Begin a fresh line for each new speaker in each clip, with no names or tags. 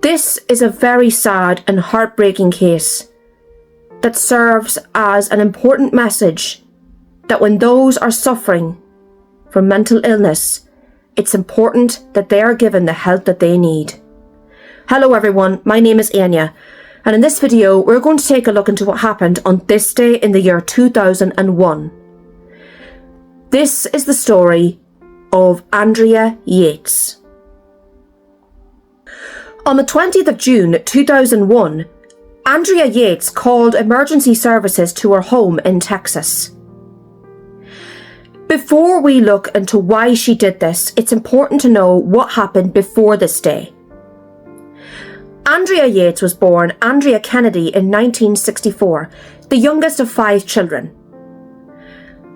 This is a very sad and heartbreaking case that serves as an important message that when those are suffering from mental illness, it's important that they are given the help that they need. Hello everyone, my name is Andrea, and in this video we're going to take a look into what happened on this day in the year 2001. This is the story of Andrea Yates. On the 20th of June 2001, Andrea Yates called emergency services to her home in Texas. Before we look into why she did this, it's important to know what happened before this day. Andrea Yates was born Andrea Kennedy in 1964, the youngest of 5 children.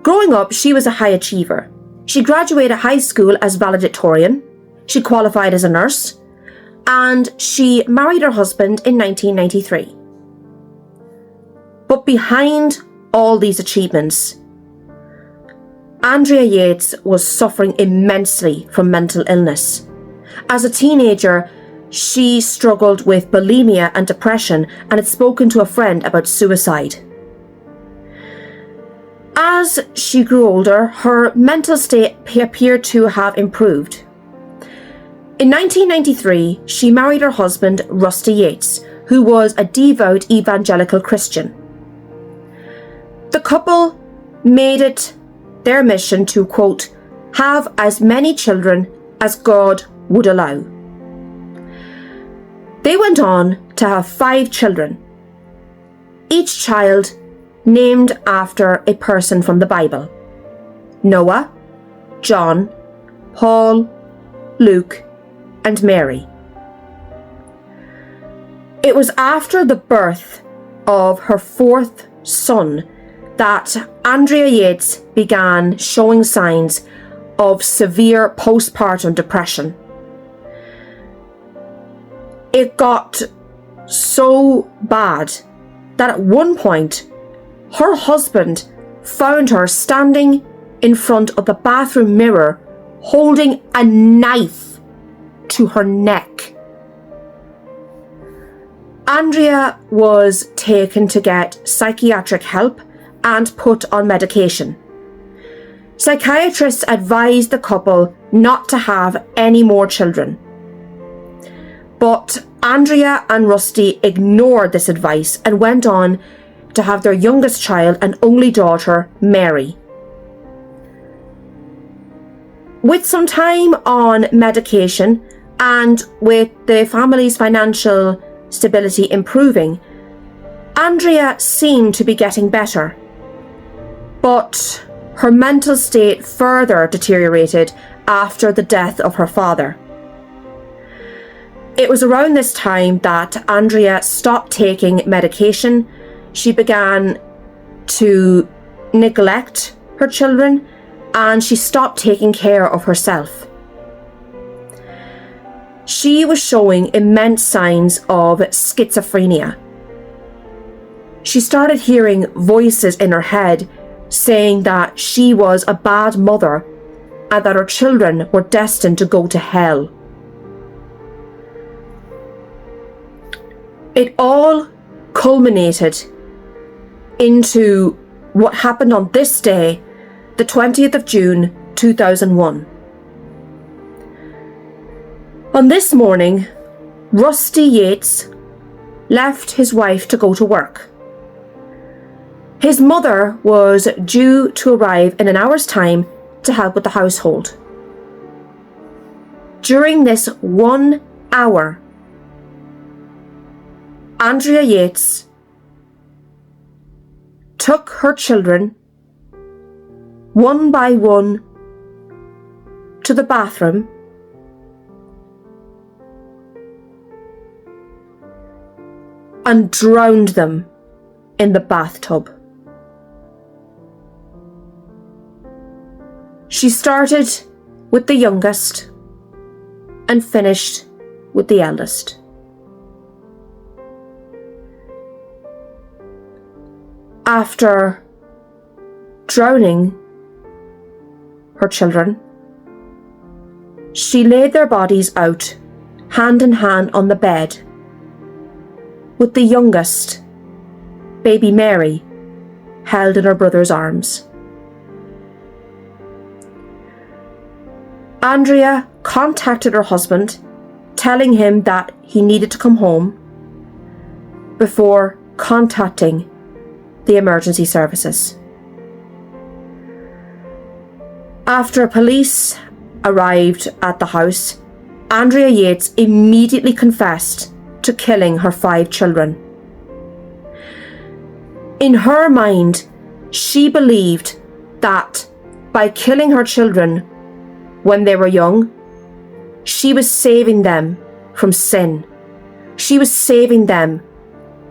Growing up, she was a high achiever. She graduated high school as valedictorian, she qualified as a nurse, and she married her husband in 1993. But behind all these achievements, Andrea Yates was suffering immensely from mental illness. As a teenager, she struggled with bulimia and depression and had spoken to a friend about suicide. As she grew older, her mental state appeared to have improved. In 1993, she married her husband, Rusty Yates, who was a devout evangelical Christian. The couple made it their mission to, quote, have as many children as God would allow. They went on to have 5 children, each child named after a person from the Bible: Noah, John, Paul, Luke, and Mary. It was after the birth of her 4th son that Andrea Yates began showing signs of severe postpartum depression. It got so bad that at one point her husband found her standing in front of the bathroom mirror holding a knife to her neck. Andrea was taken to get psychiatric help and put on medication. Psychiatrists advised the couple not to have any more children. But Andrea and Rusty ignored this advice and went on to have their youngest child and only daughter, Mary. With some time on medication and with the family's financial stability improving, Andrea seemed to be getting better. But her mental state further deteriorated after the death of her father. It was around this time that Andrea stopped taking medication. She began to neglect her children and she stopped taking care of herself. She was showing immense signs of schizophrenia. She started hearing voices in her head saying that she was a bad mother and that her children were destined to go to hell. It all culminated into what happened on this day, the 20th of June 2001. On this morning, Rusty Yates left his wife to go to work. His mother was due to arrive in an hour's time to help with the household. During this 1 hour, Andrea Yates took her children one by one to the bathroom and drowned them in the bathtub. She started with the youngest and finished with the eldest. After drowning her children, she laid their bodies out hand in hand on the bed, with the youngest, baby Mary, held in her brother's arms. Andrea contacted her husband, telling him that he needed to come home before contacting the emergency services. After police arrived at the house, Andrea Yates immediately confessed to killing her 5 children. In her mind, she believed that by killing her children when they were young, she was saving them from sin. She was saving them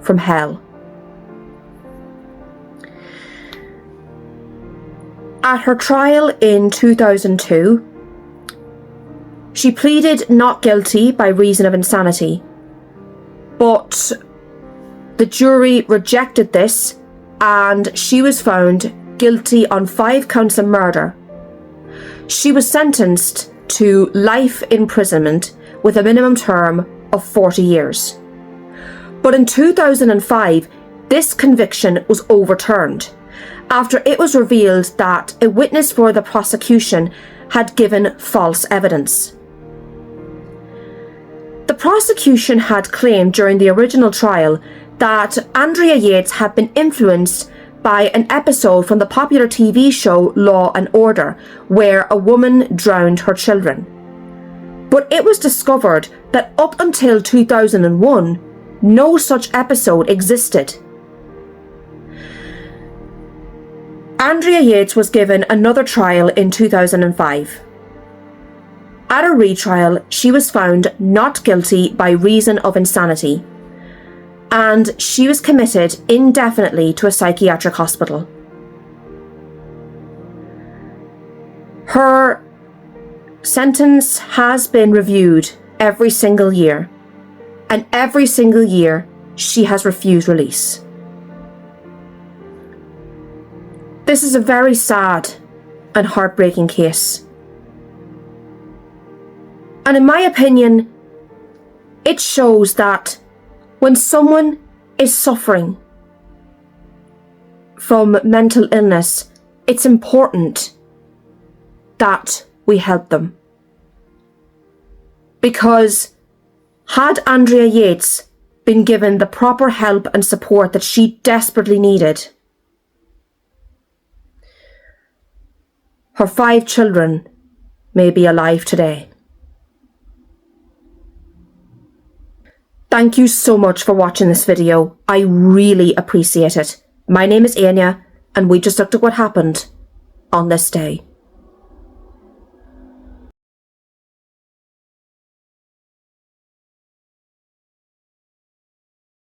from hell. At her trial in 2002, she pleaded not guilty by reason of insanity, but the jury rejected this and she was found guilty on 5 counts of murder. She was sentenced to life imprisonment with a minimum term of 40 years. But in 2005, this conviction was overturned after it was revealed that a witness for the prosecution had given false evidence. The prosecution had claimed during the original trial that Andrea Yates had been influenced by an episode from the popular TV show Law and Order, where a woman drowned her children. But it was discovered that up until 2001, no such episode existed. Andrea Yates was given another trial in 2005. At a retrial, she was found not guilty by reason of insanity, and she was committed indefinitely to a psychiatric hospital. Her sentence has been reviewed every single year, and every single year she has refused release. This is a very sad and heartbreaking case. And in my opinion, it shows that when someone is suffering from mental illness, it's important that we help them. Because had Andrea Yates been given the proper help and support that she desperately needed, her 5 children may be alive today. Thank you so much for watching this video. I really appreciate it. My name is Andrea, and we just looked at what happened on this day.